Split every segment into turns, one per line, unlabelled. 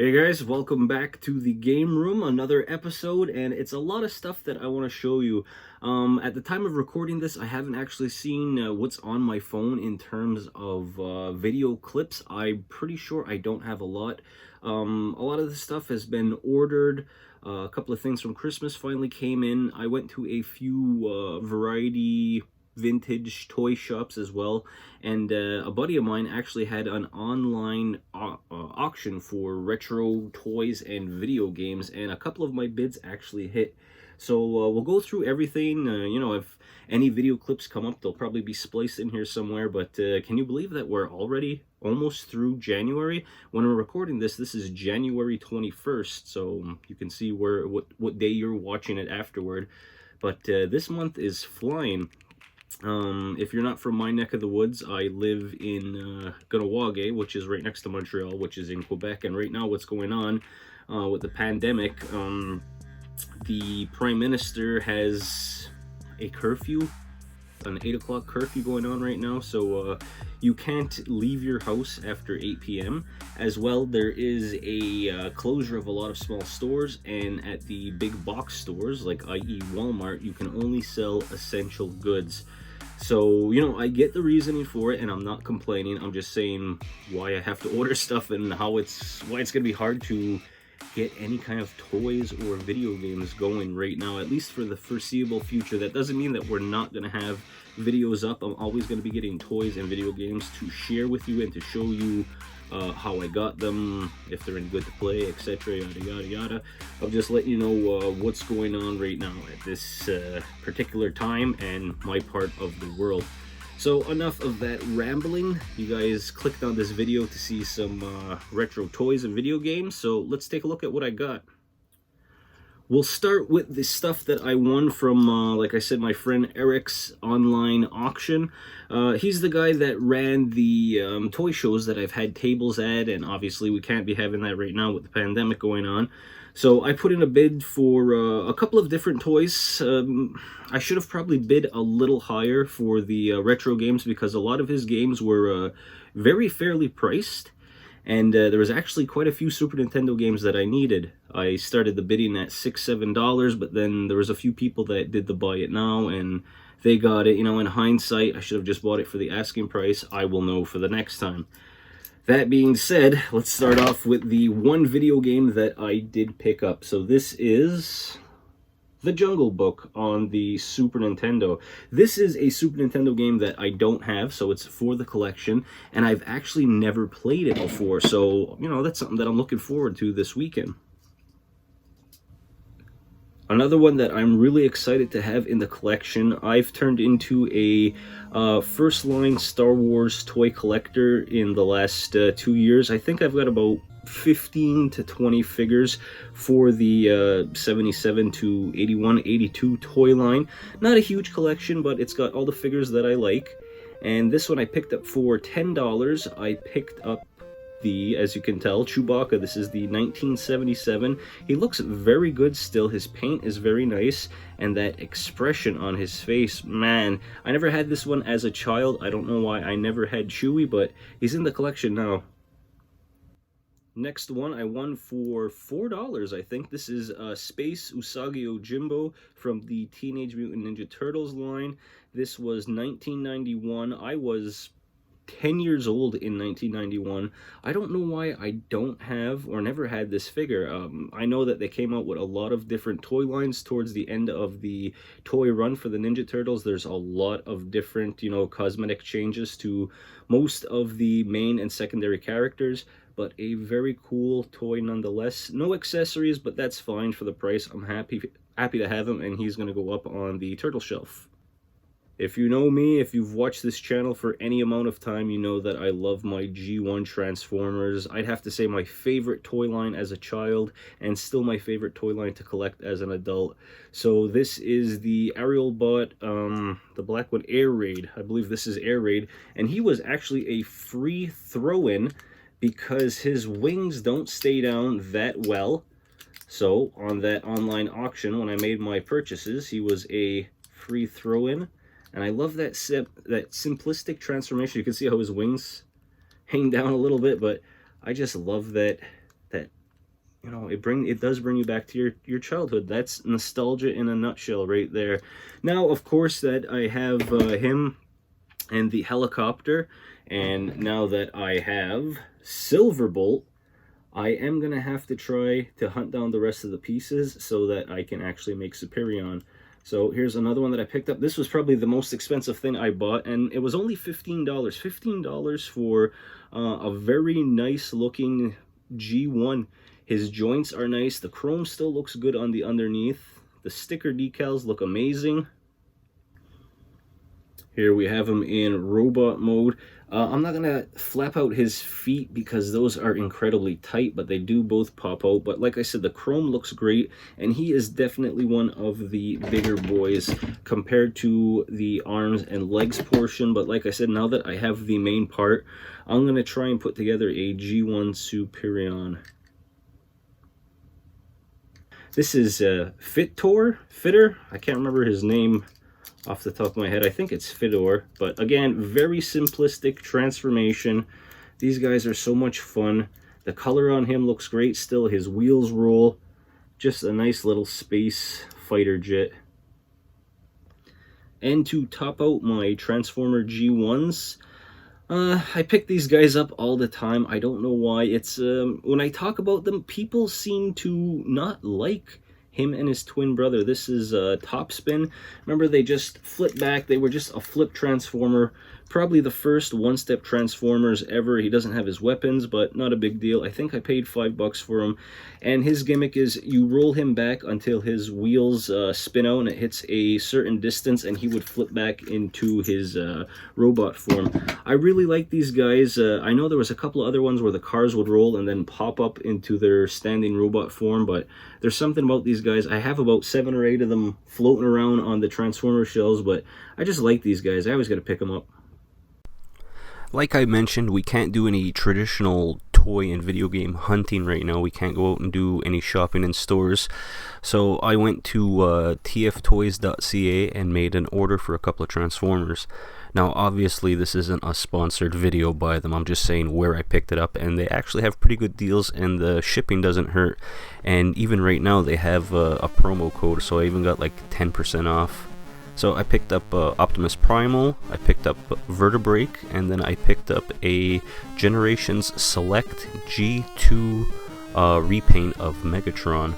Hey guys, welcome back to the game room, another episode, and it's a lot of stuff that I want to show you. At the time of recording this, I haven't actually seen what's on my phone in terms of video clips. I'm pretty sure I don't have a lot. A lot of this stuff has been ordered. A couple of things from Christmas finally came in. I went to a few variety vintage toy shops as well, and a buddy of mine actually had an online auction for retro toys and video games, and a couple of my bids actually hit. So we'll go through everything. If any video clips come up, they'll probably be spliced in here somewhere, but can you believe that we're already almost through January? When we're recording this is January 21st, so you can see what day you're watching it afterward. But this month is flying. If you're not from my neck of the woods, I live in Ganawage, which is right next to Montreal, which is in Quebec. And right now what's going on with the pandemic, the Prime Minister has a curfew, an 8 o'clock curfew going on right now. So you can't leave your house after 8 p.m. As well, there is a closure of a lot of small stores, and at the big box stores, like i.e. Walmart, you can only sell essential goods. So, I get the reasoning for it, and I'm not complaining. I'm just saying why I have to order stuff and why it's going to be hard to get any kind of toys or video games going right now, at least for the foreseeable future. That doesn't mean that we're not going to have videos up. I'm always going to be getting toys and video games to share with you and to show you how I got them, if they're any good to play, etc., yada yada yada. I'll just let you know what's going on right now at this particular time and my part of the world. So enough of that rambling. You guys clicked on this video to see some retro toys and video games, so let's take a look at what I got. We'll start with the stuff that I won from, like I said, my friend Eric's online auction. He's the guy that ran the toy shows that I've had tables at, and obviously we can't be having that right now with the pandemic going on. So I put in a bid for a couple of different toys. I should have probably bid a little higher for the retro games, because a lot of his games were very fairly priced. And there was actually quite a few Super Nintendo games that I needed. I started the bidding at $6-7, but then there was a few people that did the buy it now, and they got it. In hindsight, I should have just bought it for the asking price. I will know for the next time. That being said, let's start off with the one video game that I did pick up. So this is The Jungle Book on the Super Nintendo. This is a Super Nintendo game that I don't have, so it's for the collection, and I've actually never played it before, so, that's something that I'm looking forward to this weekend. Another one that I'm really excited to have in the collection, I've turned into a first-line Star Wars toy collector in the last 2 years. I think I've got about 15 to 20 figures for the 77 to 81, 82 toy line. Not a huge collection, but it's got all the figures that I like. And this one I picked up for $10. I picked up as you can tell, Chewbacca. This is the 1977. He looks very good still. His paint is very nice, and that expression on his face, man. I never had this one as a child. I don't know why I never had Chewie, but he's in the collection now. Next one I won for $4, I think. This is Space Usagi Yojimbo from the Teenage Mutant Ninja Turtles line. This was 1991. I was 10 years old in 1991. I don't know why I don't have or never had this figure. I know that they came out with a lot of different toy lines towards the end of the toy run for the Ninja Turtles. There's a lot of different, cosmetic changes to most of the main and secondary characters, but a very cool toy nonetheless. No accessories, but that's fine for the price. I'm happy to have him, and he's going to go up on the turtle shelf. If you know me, if you've watched this channel for any amount of time, you know that I love my G1 Transformers. I'd have to say my favorite toy line as a child, and still my favorite toy line to collect as an adult. So this is the Ariel Bot, the black one, Air Raid. I believe this is Air Raid, and he was actually a free throw-in because his wings don't stay down that well. So on that online auction, when I made my purchases, he was a free throw-in. And I love that simplistic transformation. You can see how his wings hang down a little bit, but I just love that you know, it does bring you back to your childhood. That's nostalgia in a nutshell right there. Now, of course, that I have him and the helicopter, and now that I have Silverbolt, I am gonna have to try to hunt down the rest of the pieces so that I can actually make Superion. So here's another one that I picked up. This was probably the most expensive thing I bought, and it was only $15. $15 for a very nice looking G1. His joints are nice. The chrome still looks good on the underneath. The sticker decals look amazing. Here we have him in robot mode. I'm not gonna flap out his feet because those are incredibly tight, but they do both pop out. But like I said, the chrome looks great, and he is definitely one of the bigger boys compared to the arms and legs portion. But like I said, now that I have the main part, I'm gonna try and put together a G1 Superion. This is Fitter. I can't remember his name off the top of my head. I think it's Fedor, but again, very simplistic transformation. These guys are so much fun. The color on him looks great still. His wheels roll. Just a nice little space fighter jet. And to top out my Transformer G1s, I pick these guys up all the time. I don't know why. It's when I talk about them, people seem to not like him and his twin brother. This is Topspin. Remember, they just flipped back. They were just a flip transformer. Probably the first one-step transformers ever. He doesn't have his weapons, but not a big deal. I think I paid $5 for him. And his gimmick is you roll him back until his wheels spin out and it hits a certain distance, and he would flip back into his robot form. I really like these guys. I know there was a couple of other ones where the cars would roll and then pop up into their standing robot form, but there's something about these guys. I have about 7 or 8 of them floating around on the Transformer shelves, but I just like these guys. I always got to pick them up. Like I mentioned, we can't do any traditional toy and video game hunting right now. We can't go out and do any shopping in stores. So I went to tftoys.ca and made an order for a couple of Transformers. Now, obviously, this isn't a sponsored video by them. I'm just saying where I picked it up, and they actually have pretty good deals, and the shipping doesn't hurt. And even right now, they have a promo code, so I even got like 10% off. So I picked up Optimus Primal, I picked up Vertebrake, and then I picked up a Generations Select G2 repaint of Megatron.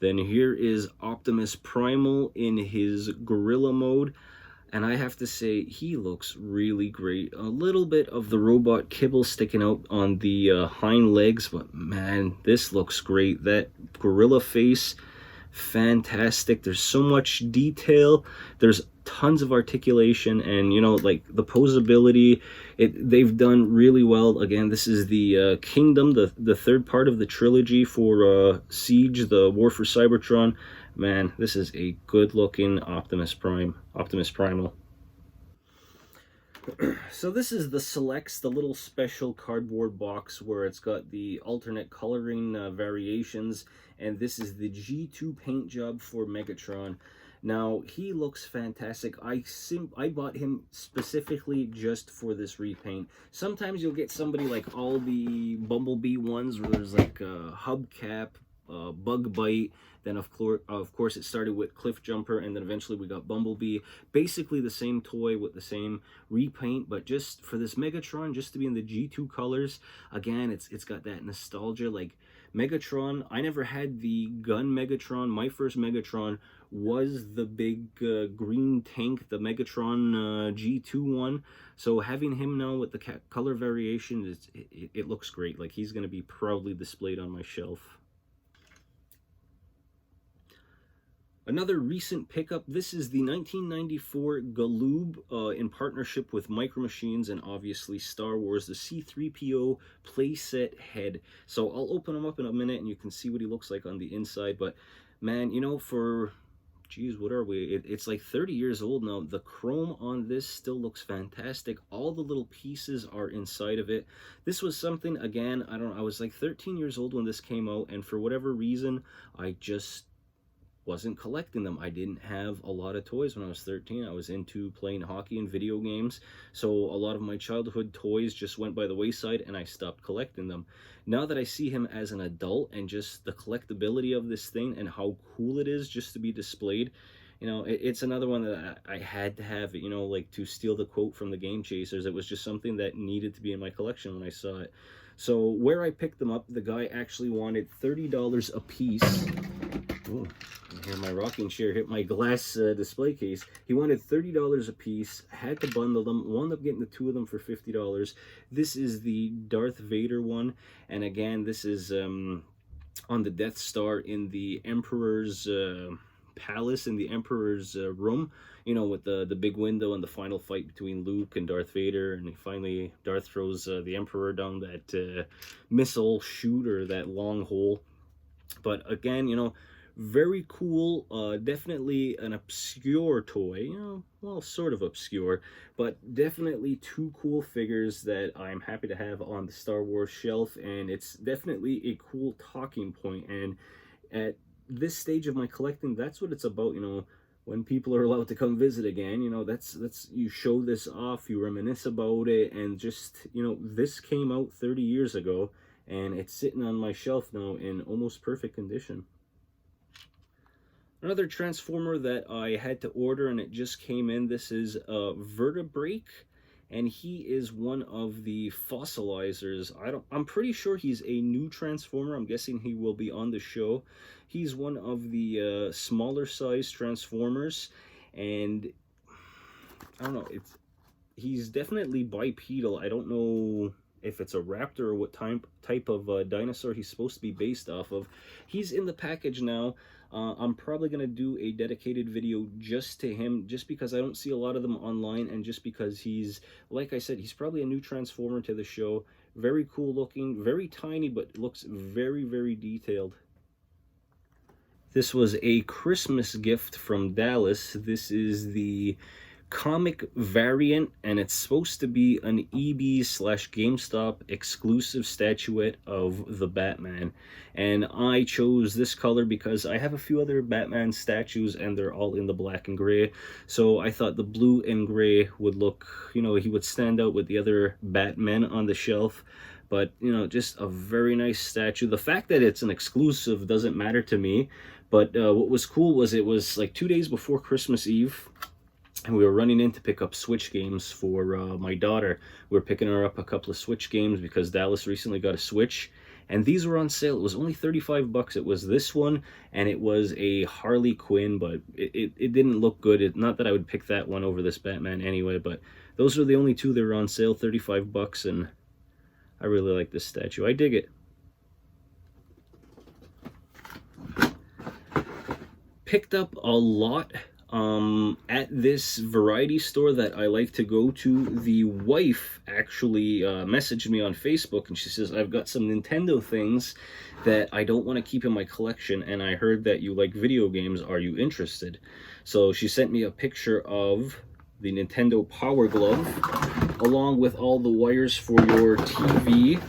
Then here is Optimus Primal in his gorilla mode, and I have to say, he looks really great. A little bit of the robot kibble sticking out on the hind legs, but man, this looks great. That gorilla face, fantastic. There's so much detail. There's tons of articulation, and you know, like the posability, they've done really well. Again, this is the Kingdom, the third part of the trilogy for Siege, the War for Cybertron. Man, this is a good looking Optimus Primal. So this is the Selects, the little special cardboard box where it's got the alternate coloring variations, and this is the G2 paint job for Megatron. Now, he looks fantastic. I bought him specifically just for this repaint. Sometimes you'll get somebody like all the Bumblebee ones where there's like a hubcap, Bug Bite, then of course it started with Cliff Jumper, and then eventually we got Bumblebee. Basically the same toy with the same repaint, but just for this Megatron, just to be in the G2 colors, again, it's got that nostalgia. Like Megatron, I never had the gun Megatron. My first Megatron was the big green tank, the Megatron G2 one. So having him now with the color variation, it looks great. Like he's going to be proudly displayed on my shelf. Another recent pickup, this is the 1994 Galoob in partnership with Micro Machines and obviously Star Wars, the C-3PO playset head. So I'll open him up in a minute and you can see what he looks like on the inside. But man, you know, for geez, what are we? It's like 30 years old now. The chrome on this still looks fantastic. All the little pieces are inside of it. This was something, again, I don't know, I was like 13 years old when this came out, and for whatever reason, I just wasn't collecting them. I didn't have a lot of toys when I was 13. I was into playing hockey and video games, so a lot of my childhood toys just went by the wayside and I stopped collecting them. Now that I see him as an adult and just the collectability of this thing and how cool it is just to be displayed, you know, it's another one that I had to have, you know, like to steal the quote from the Game Chasers. It was just something that needed to be in my collection when I saw it. So where I picked them up, the guy actually wanted $30 a piece. Ooh, I hear my rocking chair hit my glass display case. He wanted $30 a piece, had to bundle them, wound up getting the two of them for $50. This is the Darth Vader one, and again, this is on the Death Star in the Emperor's palace, in the Emperor's room, you know, with the big window and the final fight between Luke and Darth Vader, and finally Darth throws the Emperor down that missile chute, or that long hole. But again, you know, very cool, definitely an obscure toy, you know, well, sort of obscure, but definitely two cool figures that I'm happy to have on the Star Wars shelf, and it's definitely a cool talking point. And at this stage of my collecting, that's what it's about, you know, when people are allowed to come visit again, you know, that's you show this off, you reminisce about it, and just, you know, this came out 30 years ago, and it's sitting on my shelf now in almost perfect condition. Another Transformer that I had to order and it just came in, this is Vertebrake, and he is one of the fossilizers. I'm pretty sure he's a new Transformer. I'm guessing he will be on the show. He's one of the smaller size Transformers, and I don't know, he's definitely bipedal. I don't know if it's a raptor or what type of dinosaur he's supposed to be based off of. He's in the package now. I'm probably going to do a dedicated video just to him, just because I don't see a lot of them online, and just because he's, like I said, he's probably a new Transformer to the show. Very cool looking, very tiny, but looks very, very detailed. This was a Christmas gift from Dallas. This is the comic variant, and it's supposed to be an EB/GameStop exclusive statuette of the Batman, and I chose this color because I have a few other Batman statues and they're all in the black and gray, so I thought the blue and gray would look, you know, he would stand out with the other Batmen on the shelf. But, you know, just a very nice statue. The fact that it's an exclusive doesn't matter to me, but what was cool was it was like 2 days before Christmas Eve, and we were running in to pick up Switch games for my daughter. We were picking her up a couple of Switch games because Dallas recently got a Switch, and these were on sale. It was only 35 bucks. It was this one, and it was a Harley Quinn, but it didn't look good. Not that I would pick that one over this Batman anyway, but those are the only two that were on sale, 35 bucks, and I really like this statue. I dig it. Picked up a lot at this variety store that I like to go to. The wife actually messaged me on Facebook, and she says, I've got some Nintendo things that I don't want to keep in my collection, and I heard that you like video games. Are you interested? So she sent me a picture of the Nintendo Power Glove, along with all the wires for your TV,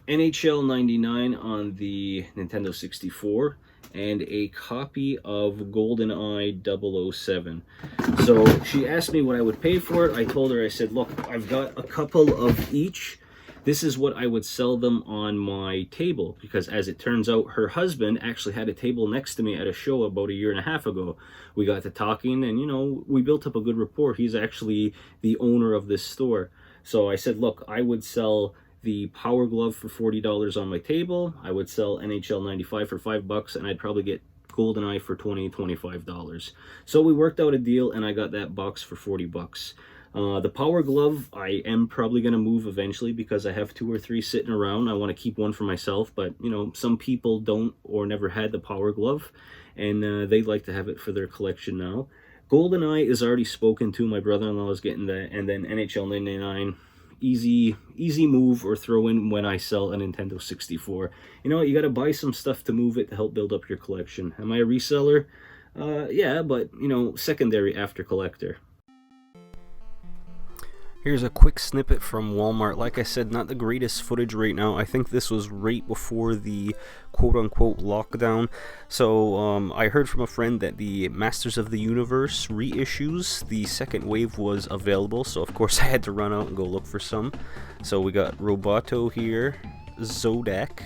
NHL 99 on the Nintendo 64, and a copy of GoldenEye 007. So she asked me what I would pay for it. I told her, I said, look, I've got a couple of each. This is what I would sell them on my table, because as it turns out, her husband actually had a table next to me at a show about 1.5 years ago. We got to talking, and, you know, we built up a good rapport. He's actually the owner of this store. So I said, look, I would sell the Power Glove for $40 on my table. I would sell NHL 95 for $5, and I'd probably get GoldenEye for $25. So we worked out a deal, and I got that box for $40. The Power Glove, I am probably going to move eventually, because I have 2 or 3 sitting around. I want to keep one for myself, but, you know, some people don't or never had the Power Glove, and they'd like to have it for their collection now. GoldenEye is already spoken to. My brother-in-law is getting that, and then NHL 99. easy move or throw in when I sell a Nintendo 64. You know what, you got to buy some stuff to move it to help build up your collection. Am I a reseller? Yeah, but you know, secondary after collector. Here's a quick snippet from Walmart. Like I said, not the greatest footage right now. I think this was right before the quote-unquote lockdown. So I heard from a friend that the Masters of the Universe reissues, the second wave, was available. So of course I had to run out and go look for some. So we got Roboto here, Zodak.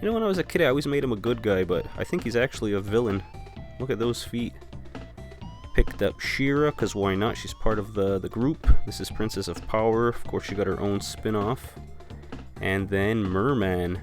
You know, when I was a kid I always made him a good guy, but I think he's actually a villain. Look at those feet. Picked up She-Ra, because why not? She's part of the group. This is Princess of Power. Of course, she got her own spin-off. And then Merman.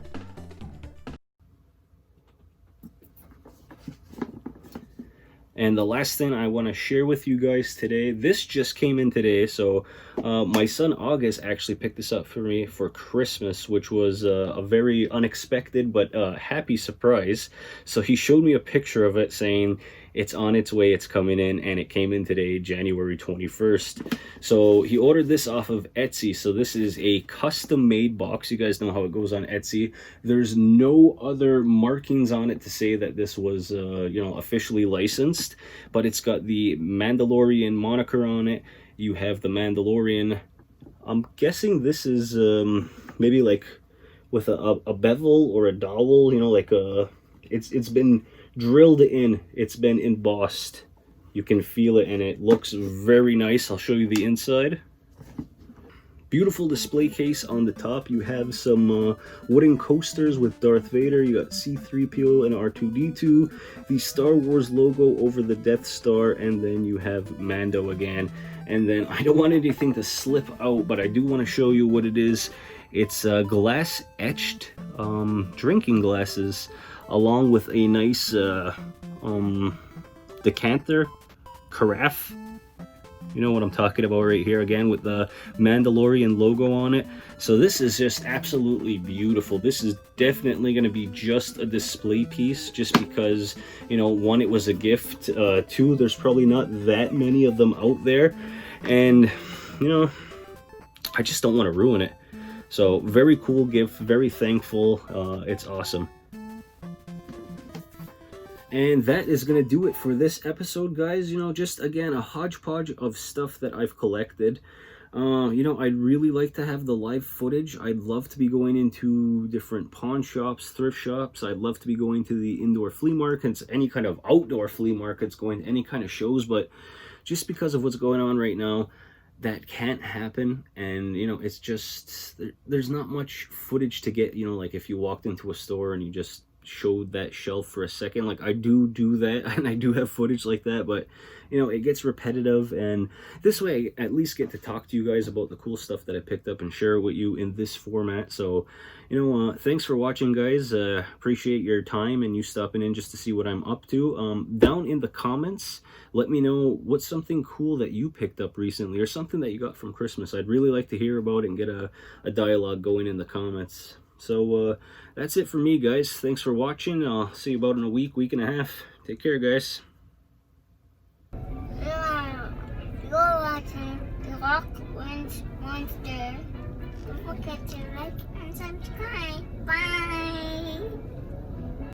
And the last thing I want to share with you guys today, this just came in today, so my son August actually picked this up for me for Christmas, which was a very unexpected but happy surprise. So he showed me a picture of it saying it's on its way, it's coming in, and it came in today, January 21st. So he ordered this off of Etsy. So this is a custom-made box. You guys know how it goes on Etsy. There's no other markings on it to say that this was, you know, officially licensed, but it's got the Mandalorian moniker on it. You have the Mandalorian. I'm guessing this is maybe like with a bevel or a dowel, you know, like it's been drilled in, it's been embossed. You can feel it and it looks very nice. I'll show you the inside. Beautiful display case on the top. You have some wooden coasters with Darth Vader. You got C-3PO and R2-D2. The Star Wars logo over the Death Star, and then you have Mando again. And then I don't want anything to slip out, but I do want to show you what it is. It's glass etched drinking glasses, along with a nice decanter, carafe. You know what I'm talking about right here, again with the Mandalorian logo on it. So this is just absolutely beautiful. This is definitely going to be just a display piece, just because, you know, one, it was a gift, two, there's probably not that many of them out there, and you know, I just don't want to ruin it. So very cool gift, very thankful. It's awesome. And that is going to do it for this episode, guys. You know, just again, a hodgepodge of stuff that I've collected. You know, I'd really like to have the live footage. I'd love to be going into different pawn shops, thrift shops. I'd love to be going to the indoor flea markets, any kind of outdoor flea markets, going to any kind of shows. But just because of what's going on right now, that can't happen. And, you know, it's just, there's not much footage to get, you know, like if you walked into a store and you just showed that shelf for a second. Like I do that, and I do have footage like that, but you know, it gets repetitive, and this way I at least get to talk to you guys about the cool stuff that I picked up and share with you in this format. So, you know, thanks for watching, guys. Appreciate your time and you stopping in just to see what I'm up to. Down in the comments, let me know what's something cool that you picked up recently, or something that you got from Christmas. I'd really like to hear about it and get a dialogue going in the comments. So that's it for me, guys. Thanks for watching. I'll see you about in a week and a half. Take care, guys.
You're watching the Loch Monster. Don't forget to like and subscribe. Bye.